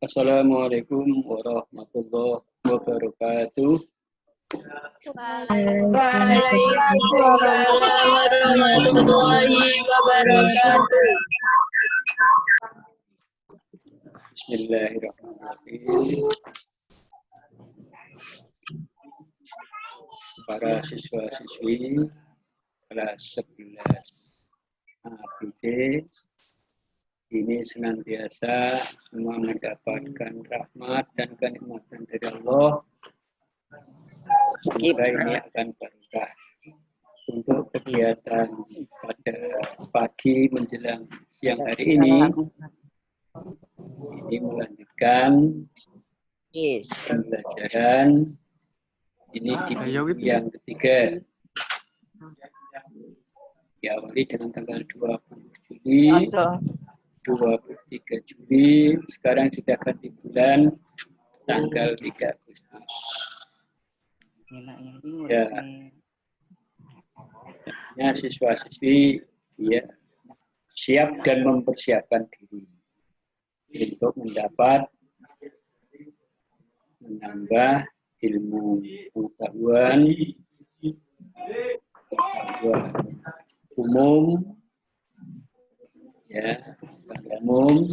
Assalamualaikum warahmatullahi wabarakatuh. Waalaikumsalam warahmatullahi wabarakatuh. Bismillahirrahmanirrahim. Para siswa-siswi kelas 11 ABD ini senantiasa semua mendapatkan rahmat dan kenikmatan dari Allah. Semoga ini akan barokah untuk kegiatan pada pagi menjelang siang hari ini melanjutkan pembelajaran ini di minggu yang ketiga. Diawali dengan tanggal 20 Juli, 23 Juli, sekarang sudah ganti bulan tanggal 3 Agustus. Ya, siswa-siswi ya, siap dan mempersiapkan diri untuk menambah ilmu pengetahuan umum, ya, umum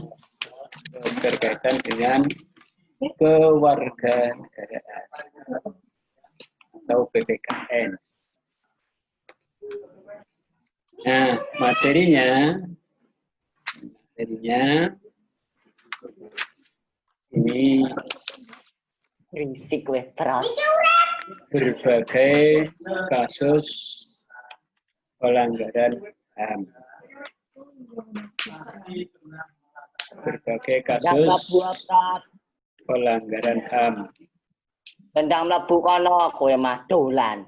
berkaitan dengan kewarganegaraan atau PPKN. Nah, materinya ini berbagai kasus pelanggaran HAM. Berbagai kasus pelanggaran HAM. Tendang mlebu kono kowe mah dolan.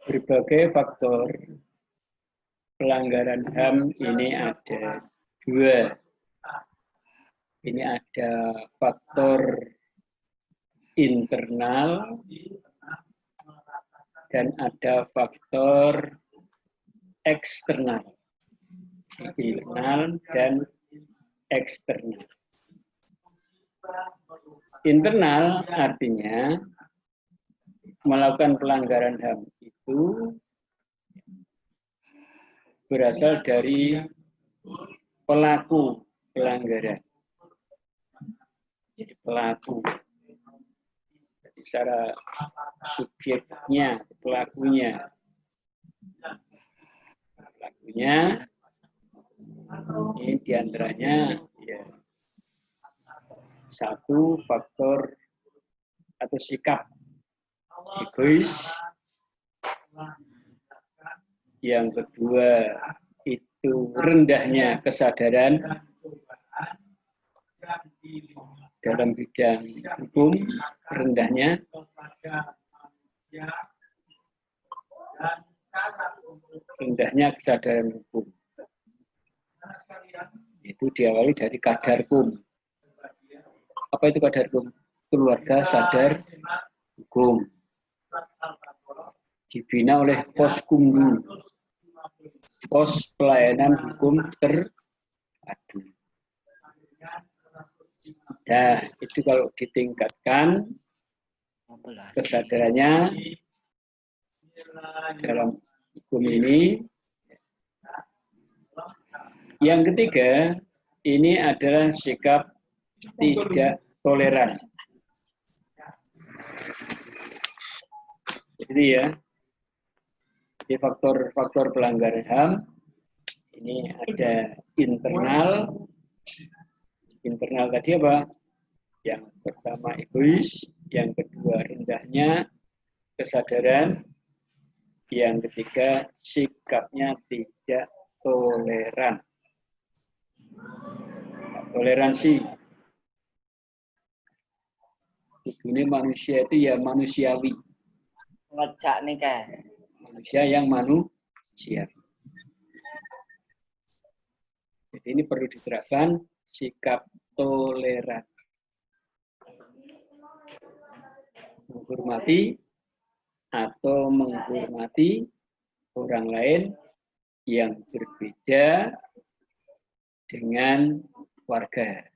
Berbagai faktor pelanggaran HAM ini ada dua. Ini ada faktor internal dan ada faktor eksternal. Internal dan eksternal. Internal artinya melakukan pelanggaran HAM itu berasal dari pelaku pelanggaran. Jadi pelaku. Jadi secara subjeknya, pelakunya ini diantaranya ya, satu faktor atau sikap egois, yang kedua itu rendahnya kesadaran dalam bidang hukum, rendahnya kesadaran hukum. Itu diawali dari kadarkum. Apa itu kadarkum? Keluarga sadar hukum. Dibina oleh Poskumdu, Pos Pelayanan Hukum Terpadu. Nah, itu kalau ditingkatkan kesadarannya dalam hukum ini. Yang ketiga, ini adalah sikap tidak toleran. Jadi ya, di faktor-faktor pelanggaran HAM ini ada internal. Internal tadi apa? Yang pertama egois, yang kedua rendahnya kesadaran, yang ketiga sikapnya tidak toleran. Toleransi. Ini manusia itu ya manusiawi. Ngejak nih kan. Manusia yang manusiawi. Jadi ini perlu diterapkan sikap toleran. Menghormati atau menghormati orang lain yang berbeda dengan warga.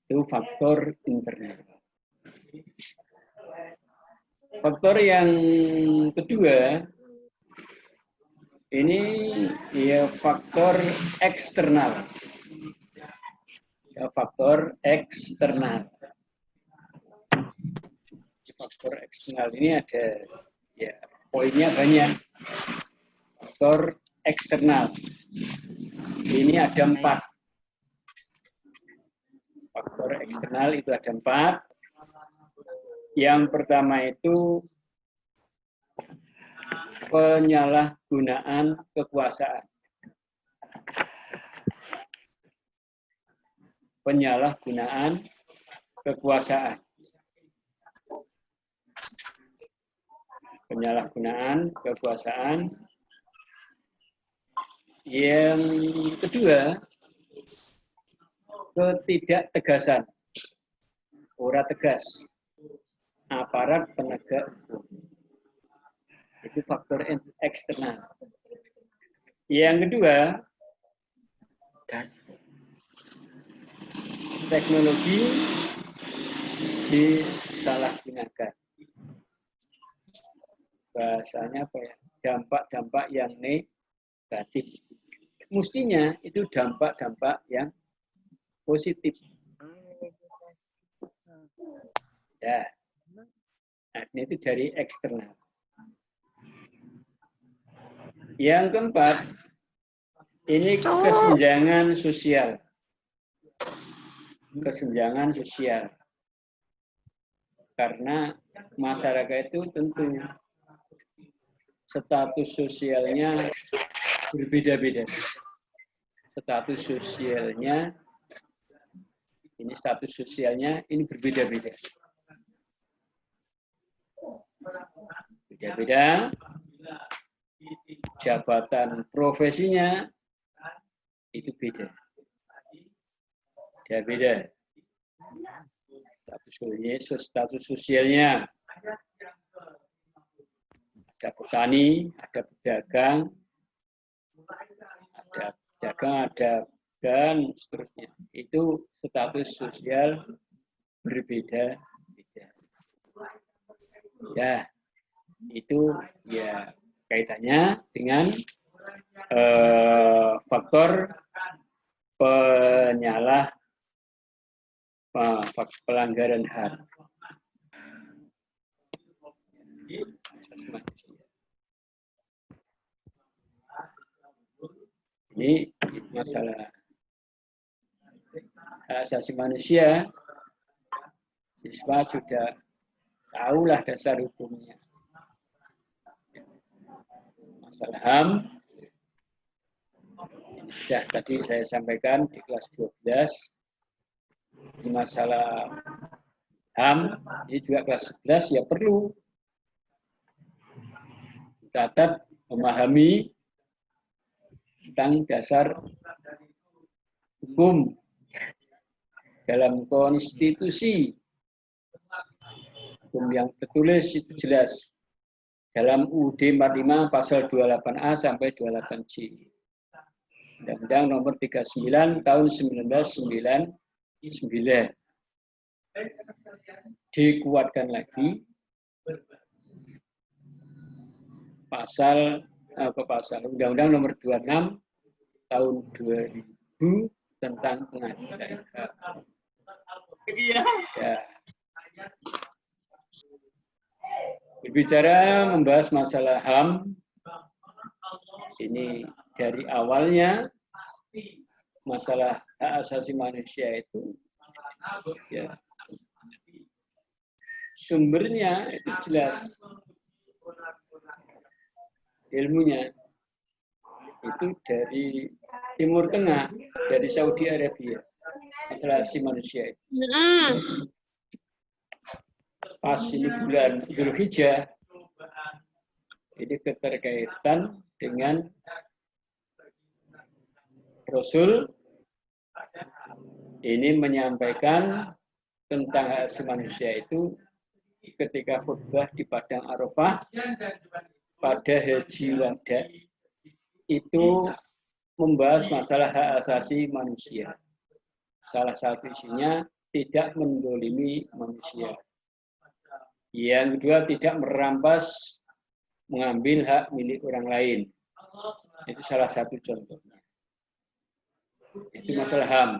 Itu faktor internal. Faktor yang kedua, ini ya faktor eksternal. Ya, faktor eksternal. Faktor eksternal ini ada, ya poinnya banyak. Faktor eksternal. Ini ada 4. Faktor eksternal itu ada 4. Yang pertama itu penyalahgunaan kekuasaan. Penyalahgunaan kekuasaan. Penyalahgunaan kekuasaan. Yang kedua, ketidaktegasan. Ora tegas. Aparat penegak hukum. Itu faktor eksternal. Yang kedua, teknologi disalahgunakan. Bahasanya apa ya? Dampak-dampak yang negatif. Mestinya itu dampak-dampak yang positif. Ya. Nah, ini itu dari eksternal. Yang keempat, ini kesenjangan sosial. Kesenjangan sosial. Karena masyarakat itu tentu status sosialnya berbeda-beda. Status sosialnya ini berbeda-beda. Beda-beda. Jabatan profesinya itu beda. Beda-beda. Status sosialnya. Ada petani, ada pedagang, ada dan seterusnya. Itu status sosial berbeda-beda. Ya, itu ya kaitannya dengan faktor pelanggaran HAM. Ini masalah hak asasi manusia. Siswa sudah tahulah dasar hukumnya. Masalah HAM, sudah tadi saya sampaikan di kelas 12. Masalah HAM, ini juga kelas 11 ya perlu catat memahami tentang dasar hukum dalam konstitusi. Hukum yang tertulis itu jelas dalam UUD 45 pasal 28A sampai 28C. Undang-Undang nomor 39 tahun 1999. Dikuatkan lagi pasal Undang-Undang nomor 26 tahun 2000 tentang pengadilan. Ya. Berbicara membahas masalah HAM, ini dari awalnya masalah hak asasi manusia itu ya, sumbernya itu jelas, ilmunya itu dari Timur Tengah, dari Saudi Arabia, masalah asasi manusia itu. Pas ini bulan Dzulhijjah, ini keterkaitan dengan Rasul ini menyampaikan tentang hak asasi manusia itu ketika khutbah di Padang Arafah pada Haji Wada. Itu membahas masalah hak asasi manusia. Salah satu isinya tidak mendolimi manusia. Yang kedua, tidak merampas, mengambil hak milik orang lain. Itu salah satu contohnya. Itu masalah HAM.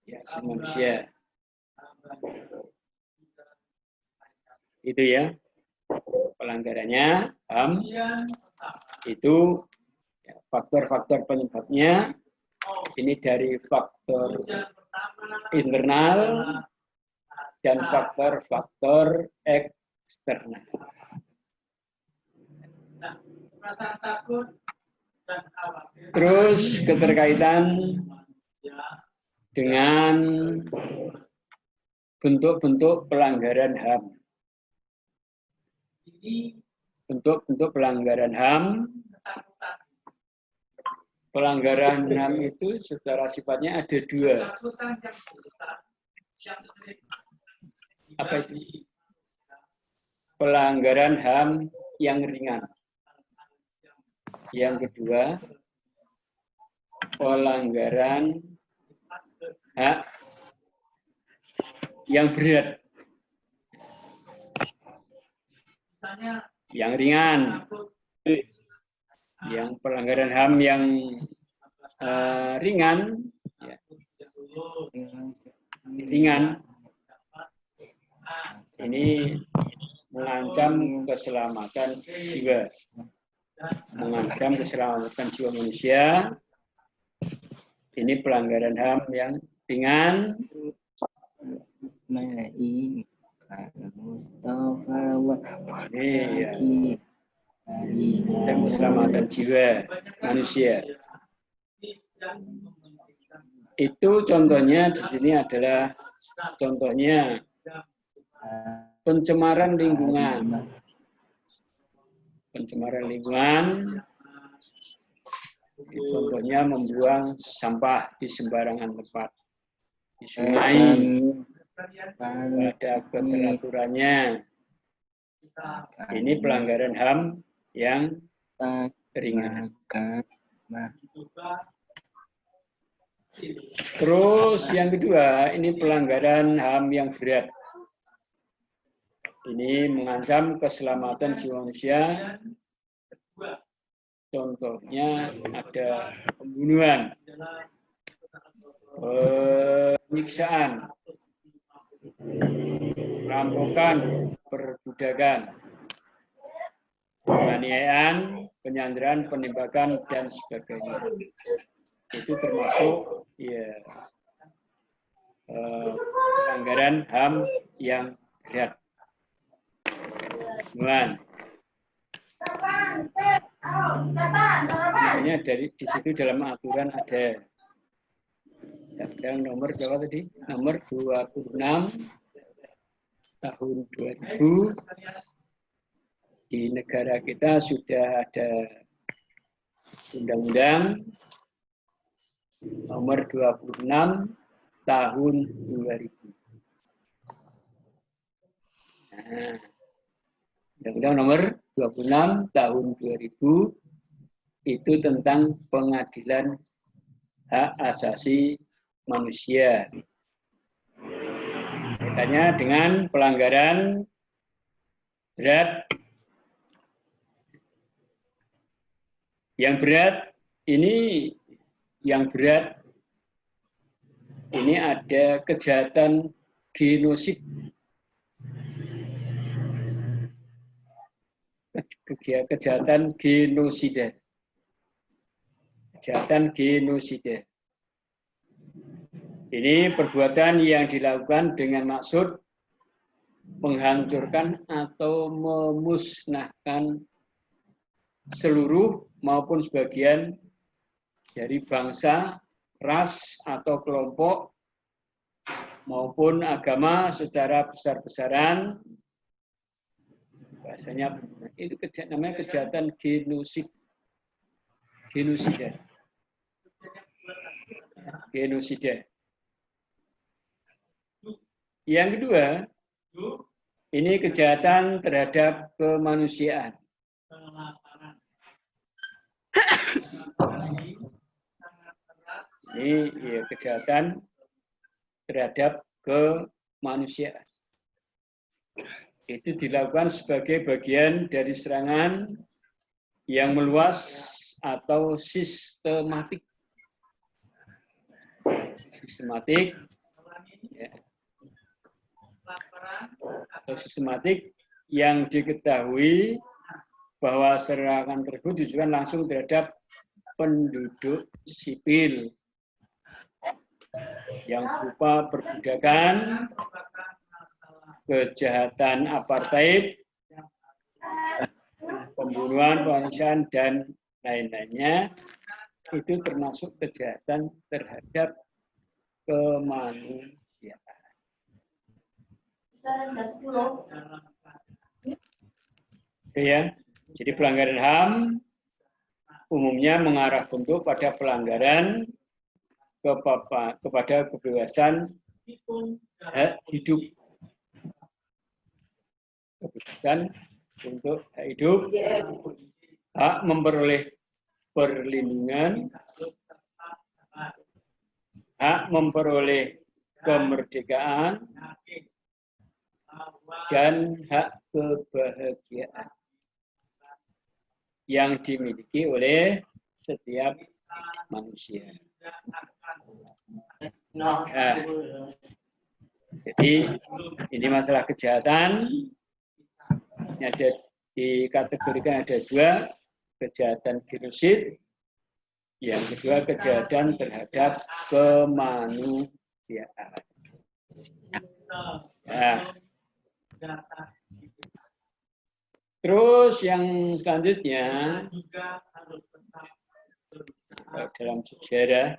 Ya, asasi manusia. Itu ya. Pelanggarannya HAM itu faktor-faktor penyebabnya ini dari faktor internal dan faktor-faktor eksternal. Terus keterkaitan dengan bentuk-bentuk pelanggaran HAM. Bentuk-bentuk pelanggaran HAM. Pelanggaran HAM itu secara sifatnya ada dua. Apa itu? Pelanggaran HAM yang ringan. Yang kedua, pelanggaran hak yang berat. Yang ringan. Yang pelanggaran HAM yang ringan, ya. Ringan, ini mengancam keselamatan jiwa, mengancam keselamatan jiwa manusia. Ini pelanggaran HAM yang ringan. Ini ya, dan keselamatan jiwa manusia. Itu contohnya di sini adalah contohnya pencemaran lingkungan. Pencemaran lingkungan, contohnya membuang sampah di sembarangan tempat, di sungai, ada keteraturannya. Ini pelanggaran HAM yang ringan. Terus yang kedua, ini pelanggaran HAM yang berat. Ini mengancam keselamatan jiwa manusia. Contohnya ada pembunuhan, penyiksaan, perampokan, perbudakan, penganiayaan, penyanderaan, penembakan, dan sebagainya. Itu termasuk ya, pelanggaran HAM yang berat. Makanya di situ dalam aturan ada nomor berapa tadi? Nomor 26 tahun 2000. Di negara kita sudah ada undang-undang nomor 26 tahun 2000. Nah, undang-undang nomor 26 tahun 2000 itu tentang pengadilan hak asasi manusia. Kaitannya dengan pelanggaran berat. Yang berat ini, ada kejahatan genosid. Kejahatan genosida. Kejahatan genosida. Ini perbuatan yang dilakukan dengan maksud menghancurkan atau memusnahkan seluruh maupun sebagian dari bangsa, ras atau kelompok maupun agama secara besar-besaran. Bahasanya itu namanya kejahatan genosid. Genosida. Genosida. Yang kedua, ini kejahatan terhadap kemanusiaan. Ini ya, kejahatan terhadap kemanusiaan. Itu dilakukan sebagai bagian dari serangan yang meluas atau sistematik. Sistematik ya, atau sistematik yang diketahui bahwa serangan tersebut ditujukan langsung terhadap penduduk sipil yang berupa perbudakan, kejahatan apartheid, pembunuhan, penyiksaan, dan lain-lainnya. Itu termasuk kejahatan terhadap kemanusiaan. Ya, jadi pelanggaran HAM umumnya mengarah bentuk pada pelanggaran kepada kebebasan hak hidup, kebebasan untuk hak hidup, hak memperoleh perlindungan, hak memperoleh kemerdekaan, dan hak kebahagiaan yang dimiliki oleh setiap manusia. Nah, jadi ini masalah kejahatan. Ini ada dikategorikan ada dua, kejahatan genosid, yang kedua kejahatan terhadap kemanusiaan. Nah, terus yang selanjutnya dalam sejarah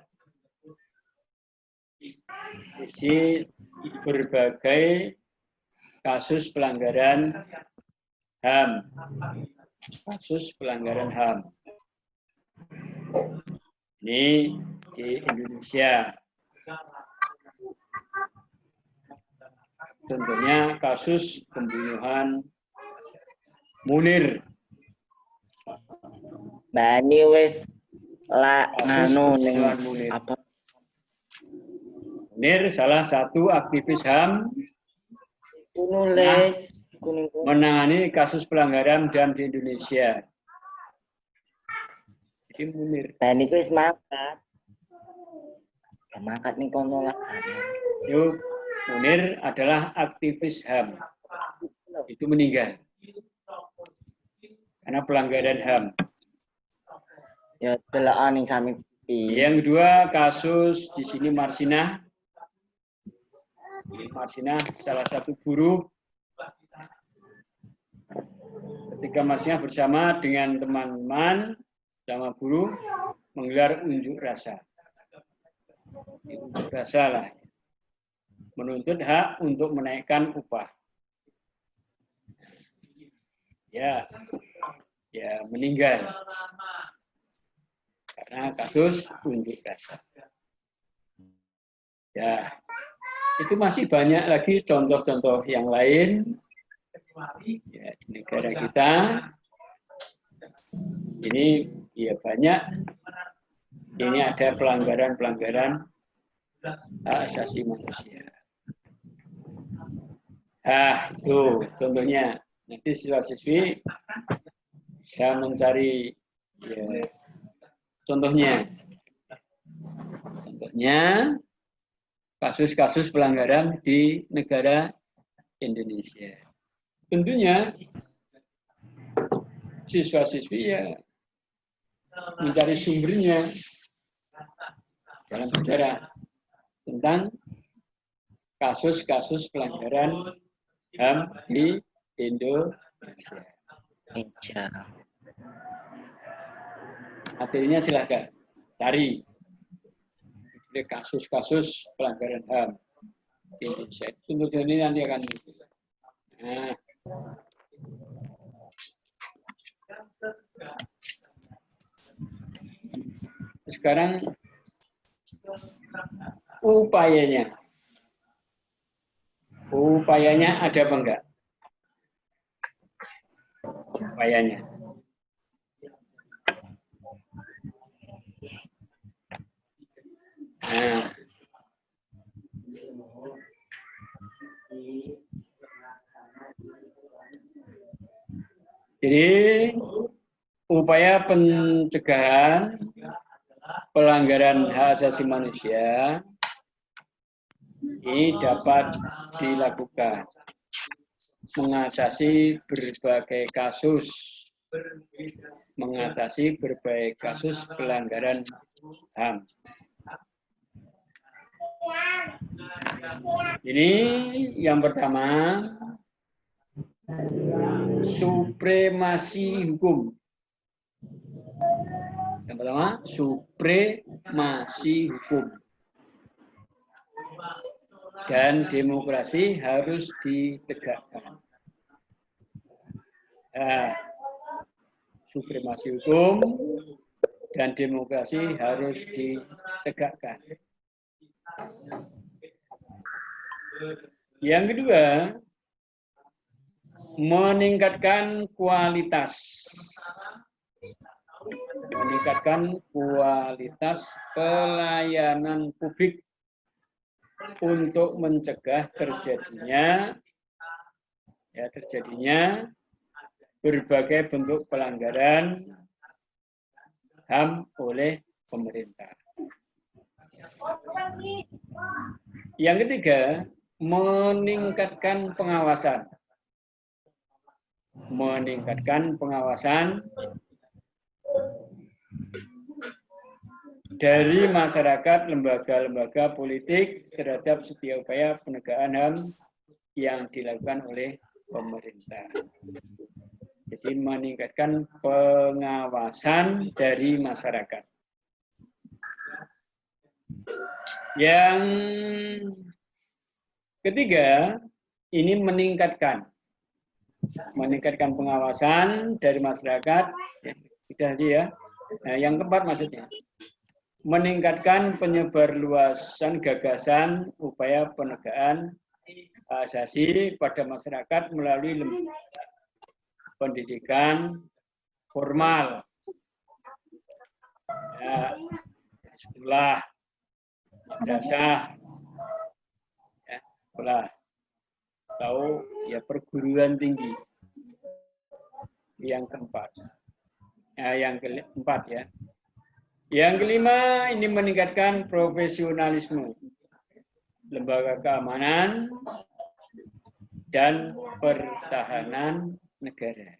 isi berbagai kasus pelanggaran HAM, kasus pelanggaran HAM. Ini di Indonesia. Contohnya kasus pembunuhan Munir. Bani wis la nganu ning apa? Munir salah satu aktivis HAM Nulis menangani kasus pelanggaran HAM di Indonesia. Jadi Munir. Bani wis mangkat. Mangkat ning kono lah. Yuk, Munir adalah aktivis HAM. Itu meninggal karena pelanggaran HAM. Ya delokan ning sami. Yang kedua kasus di sini Marsinah. Marsinah salah satu buruh. Ketika Marsinah bersama dengan teman-teman sama buruh menggelar unjuk rasa. Unjuk rasa lah. Menuntut hak untuk menaikkan upah. Ya meninggal karena kasus unjuk rasa. Ya, itu masih banyak lagi contoh-contoh yang lain ya, di negara kita. Ini ya banyak. Ini ada pelanggaran-pelanggaran hak asasi manusia. Tuh contohnya. Nanti siswa-siswi bisa mencari ya, contohnya kasus-kasus pelanggaran di negara Indonesia. Tentunya siswa-siswi ya mencari sumbernya dalam sejarah tentang kasus-kasus pelanggaran HAM di Indonesia. Materinya silahkan cari kasus-kasus pelanggaran HAM di Indonesia. Untuk ini nanti akan. Nah. Sekarang upayanya ada apa enggak? Upayanya. Jadi upaya pencegahan pelanggaran hak asasi manusia ini dapat dilakukan mengatasi berbagai kasus pelanggaran HAM. Ini yang pertama, supremasi hukum. Yang pertama, supremasi hukum. Dan demokrasi harus ditegakkan. Nah, supremasi hukum dan demokrasi harus ditegakkan. Yang kedua, meningkatkan kualitas. Meningkatkan kualitas pelayanan publik untuk mencegah terjadinya berbagai bentuk pelanggaran HAM oleh pemerintah. Yang ketiga, meningkatkan pengawasan. Meningkatkan pengawasan dari masyarakat, lembaga-lembaga politik terhadap setiap upaya penegakan HAM yang dilakukan oleh pemerintah. Jadi meningkatkan pengawasan dari masyarakat. Yang ketiga, ini meningkatkan pengawasan dari masyarakat. Sudah ya. Nah, yang keempat maksudnya, meningkatkan penyebarluasan gagasan upaya penegakan asasi pada masyarakat melalui pendidikan formal, ya, sekolah, madrasah, ya, sekolah, atau ya perguruan tinggi. Yang keempat, yang keempat ya. Yang kelima, ini meningkatkan profesionalisme lembaga keamanan dan pertahanan negara.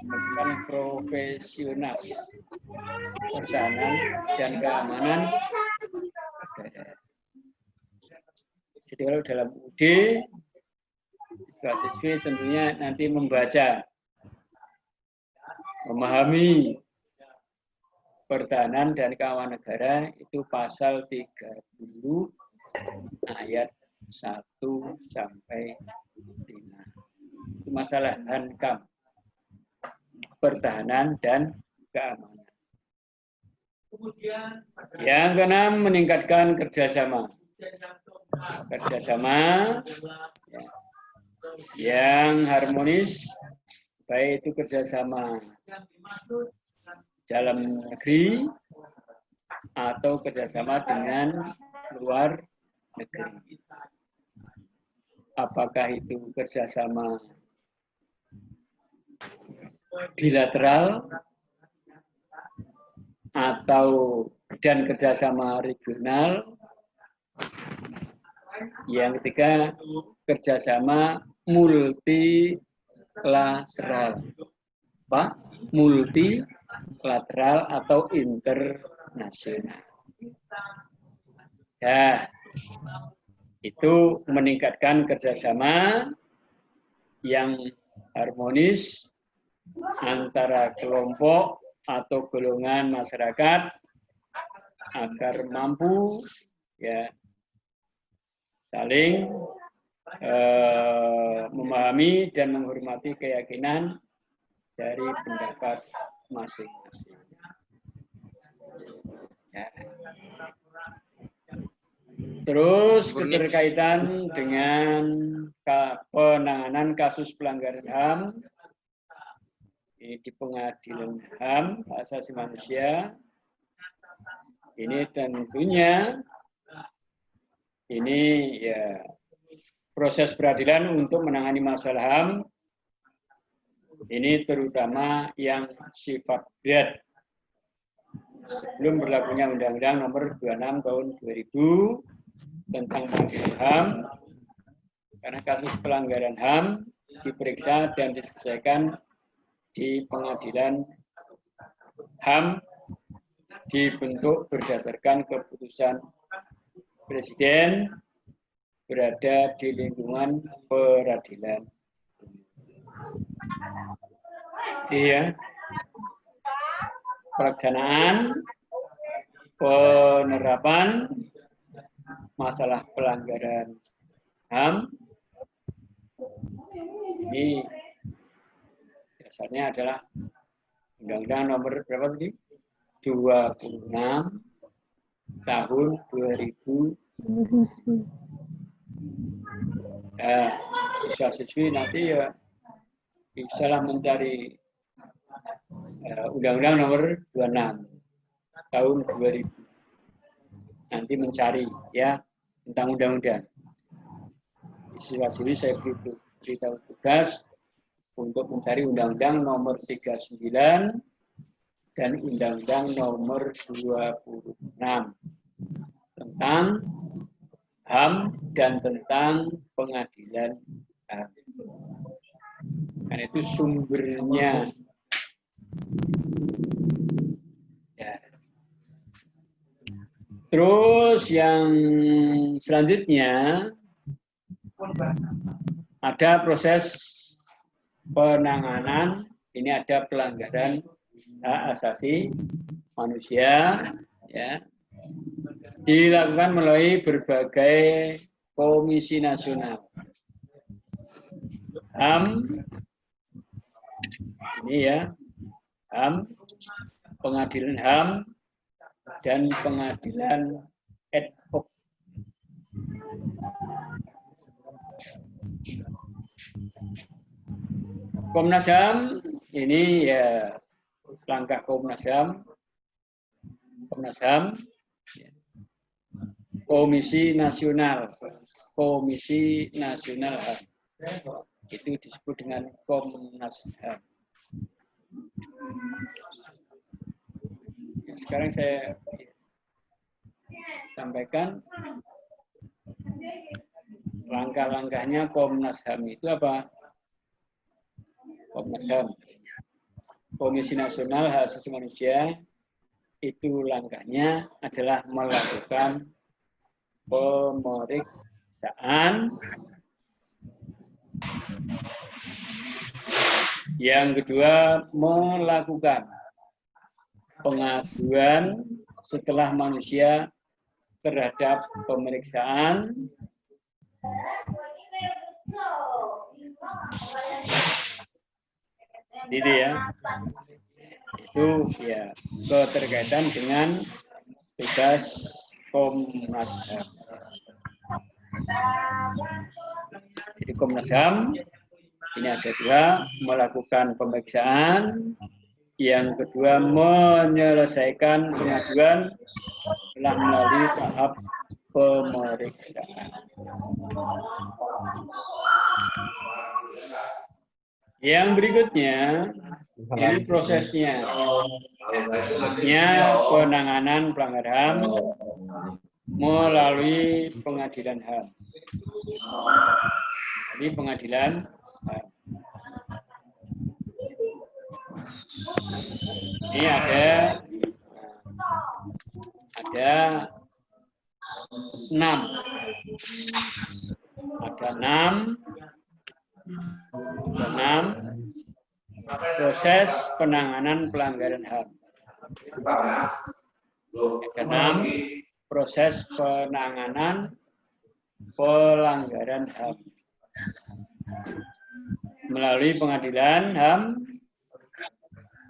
Bukan profesional pertahanan dan keamanan negara. Jadi kalau dalam UD, siswa-siswi tentunya nanti membaca, memahami pertahanan dan keamanan negara itu pasal 30 ayat 1 sampai 5. Itu masalah hankam, pertahanan dan keamanan. Yang keenam, meningkatkan kerjasama. Kerjasama ya, yang harmonis, baik itu kerjasama dalam negeri atau kerjasama dengan luar negeri. Apakah itu kerjasama bilateral atau dan kerjasama regional. Yang ketiga, kerjasama multilateral. Apa? Multilateral atau internasional. Ya, itu meningkatkan kerjasama yang harmonis antara kelompok atau golongan masyarakat agar mampu ya saling memahami dan menghormati keyakinan dari pendapat masing-masing. Ya. Terus keterkaitan dengan penanganan kasus pelanggaran HAM di pengadilan HAM hak asasi manusia, ini tentunya ini ya proses peradilan untuk menangani masalah HAM Ini terutama yang sifat berat. Sebelum berlakunya Undang-Undang Nomor 26 Tahun 2000 tentang pengadilan HAM, karena kasus pelanggaran HAM diperiksa dan diselesaikan di pengadilan HAM dibentuk berdasarkan keputusan Presiden berada di lingkungan peradilan. Iya. Pelaksanaan, penerapan masalah pelanggaran HAM ini dasarnya adalah Undang-Undang Nomor berapa tadi? 26 Tahun 2000. Siswa-siswi nanti ya bisalah mencari Undang-Undang Nomor 26 Tahun 2000. Nanti mencari ya tentang undang-undang. Siswa-siswi saya beritahu tugas untuk mencari Undang-Undang Nomor 39 dan Undang-Undang Nomor 26 tentang HAM dan tentang pengadilan HAM. Karena itu sumbernya. Ya. Terus yang selanjutnya ada proses penanganan. Ini ada pelanggaran hak asasi manusia, ya, dilakukan melalui berbagai komisi nasional. HAM, ini ya, HAM, pengadilan HAM, dan pengadilan ad hoc. Komnas HAM ini ya langkah Komnas HAM, Komisi Nasional HAM itu disebut dengan Komnas HAM. Sekarang saya sampaikan langkah-langkahnya Komnas HAM itu apa? Komnas HAM, Komisi Nasional Hak Asasi Manusia, itu langkahnya adalah melakukan pemeriksaan. Yang kedua, melakukan pengaduan setelah manusia terhadap pemeriksaan. Jadi ya, itu ya keterkaitan dengan tugas Komnas HAM. Jadi Komnas HAM ini ada dua, melakukan pemeriksaan, yang kedua menyelesaikan pengaduan setelah melalui tahap pemeriksaan. Yang berikutnya, ini prosesnya. Penanganan pelanggaran HAM melalui pengadilan HAM. Jadi pengadilan HAM. Ini ada 6 proses penanganan pelanggaran HAM. Ada 6 proses penanganan pelanggaran HAM melalui pengadilan HAM.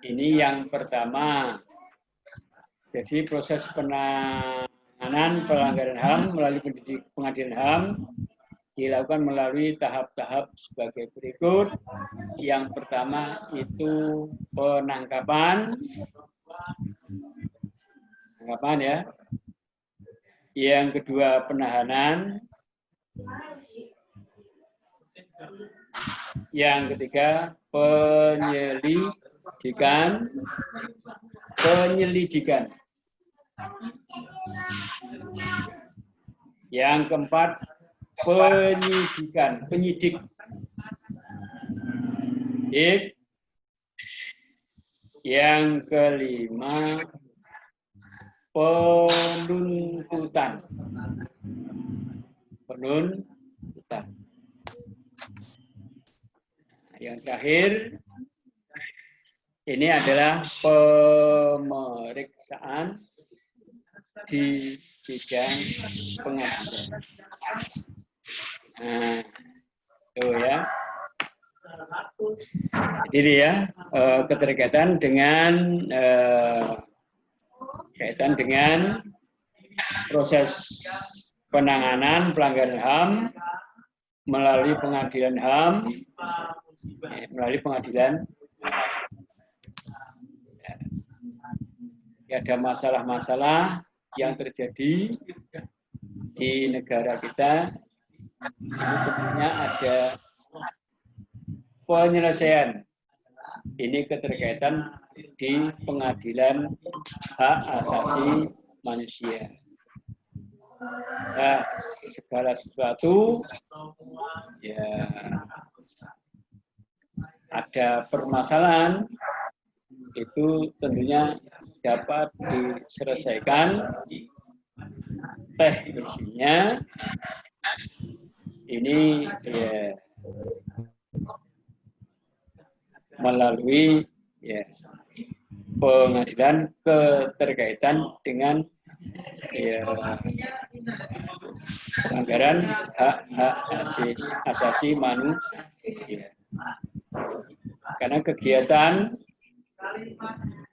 Ini yang pertama. Jadi proses penanganan pelanggaran HAM melalui pengadilan HAM dilakukan melalui tahap-tahap sebagai berikut. Yang pertama itu penangkapan. Ya. Yang kedua penahanan. Yang ketiga, penyelidikan. Penyelidikan. Yang keempat, penyidikan. Penyidik. Yang kelima, penuntutan. Penuntutan. Yang terakhir, ini adalah pemeriksaan di bidang pengadilan. Nah, itu ya. Jadi ya, keterkaitan dengan kaitan dengan proses penanganan pelanggaran HAM melalui pengadilan HAM, melalui pengadilan. Ya, ada masalah-masalah yang terjadi di negara kita, ini tentunya ada penyelesaian. Ini keterkaitan di pengadilan hak asasi manusia. Nah, segala sesuatu ya ada permasalahan itu tentunya dapat diselesaikan teknisnya ini ya melalui ya pengadilan keterkaitan dengan ya pelanggaran hak asasi manusia. Karena kegiatan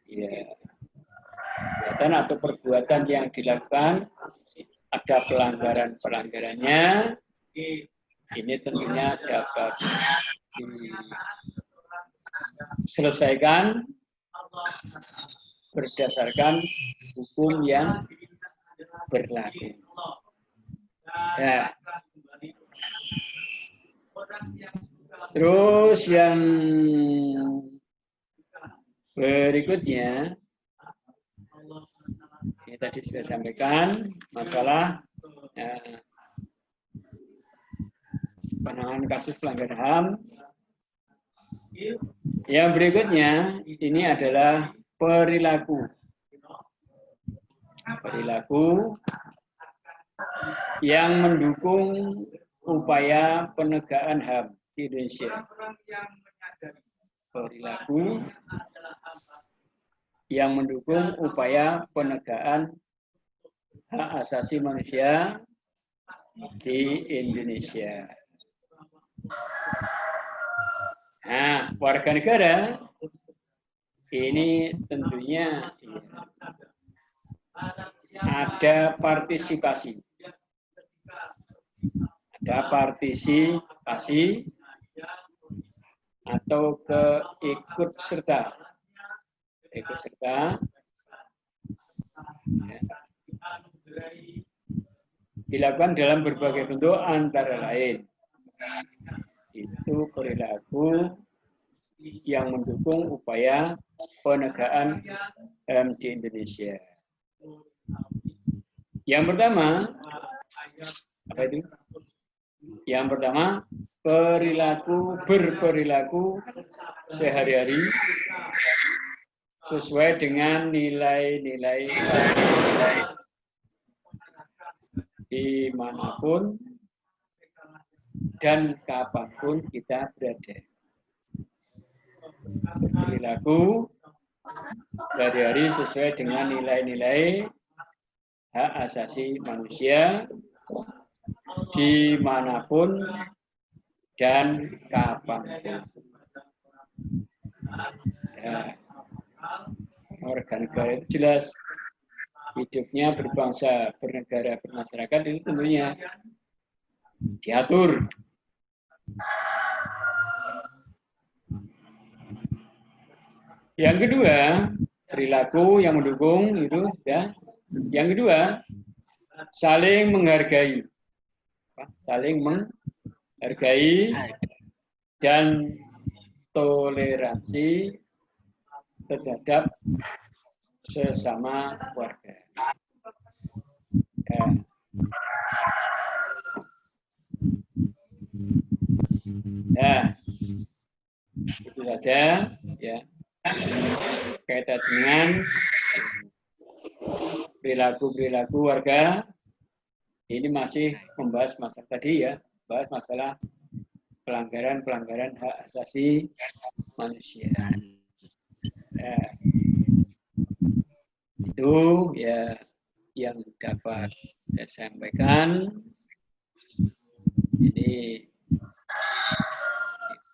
ya kegiatan atau perbuatan yang dilakukan ada pelanggarannya, ini tentunya dapat diselesaikan berdasarkan hukum yang berlaku. Ya. Terus yang berikutnya, ini tadi sudah sampaikan masalah penanganan kasus pelanggaran HAM. Yang berikutnya ini adalah perilaku. Perilaku yang mendukung upaya penegakan HAM di Indonesia. Perilaku yang mendukung upaya penegakan hak asasi manusia di Indonesia. Nah, warga negara ini tentunya ada partisipasi. Ada partisipasi atau keikut serta. Ikut serta ya, dilakukan dalam berbagai bentuk antara lain itu perilaku yang mendukung upaya penegakan HAM di Indonesia. Yang pertama, apa itu? Yang pertama, berperilaku sehari-hari sesuai dengan nilai-nilai dimanapun dan kapanpun kita berada. Berperilaku sehari-hari sesuai dengan nilai-nilai hak asasi manusia dimanapun dan kapanpun. Ya, warga negara itu jelas hidupnya berbangsa, bernegara, bermasyarakat itu tentunya diatur. Yang kedua, perilaku yang mendukung itu ya. Yang kedua, saling menghargai. Saling menghargai dan toleransi terhadap sesama warga. Ya. Ya, itu saja ya. Kaitan dengan perilaku warga, ini masih membahas masalah tadi ya, bahas masalah pelanggaran hak asasi manusia. Ya. Itu ya yang dapat saya sampaikan. Ini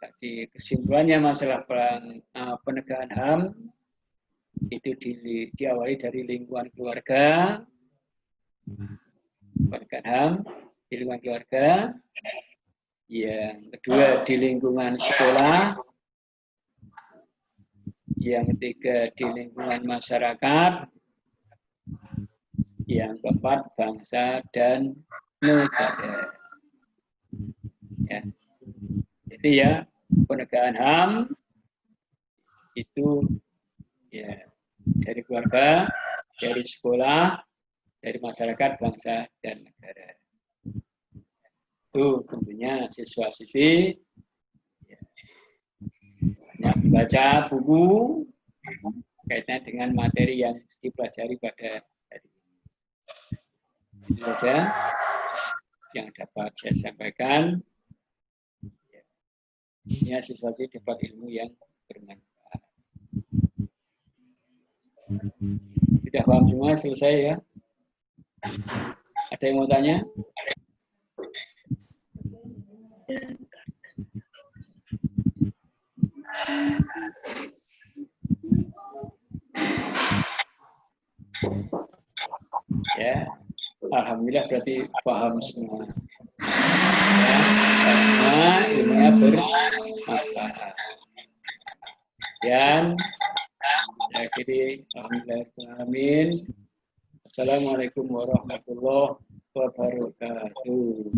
tadi kesimpulannya masalah penegakan HAM itu diawali dari lingkungan keluarga, penegakan HAM di lingkungan keluarga, yang kedua di lingkungan sekolah, yang ketiga di lingkungan masyarakat, yang keempat bangsa dan negara. Ya. Jadi ya penegakan HAM itu ya dari keluarga, dari sekolah, dari masyarakat, bangsa dan negara. Itu tentunya siswa-siswi ya, banyak membaca buku kaitannya dengan materi yang dipelajari pada hari ini. Itu saja yang dapat saya sampaikan. Ya, siswa-siswi dapat ilmu yang bermanfaat. Sudah paham semua, selesai ya? Ada yang mau tanya? Ya, alhamdulillah berarti paham semua. Ya, karena ilmunya bermanfaat. Dan saya akhiri, alhamdulillahirrahmanirrahim. Assalamualaikum warahmatullahi wabarakatuh.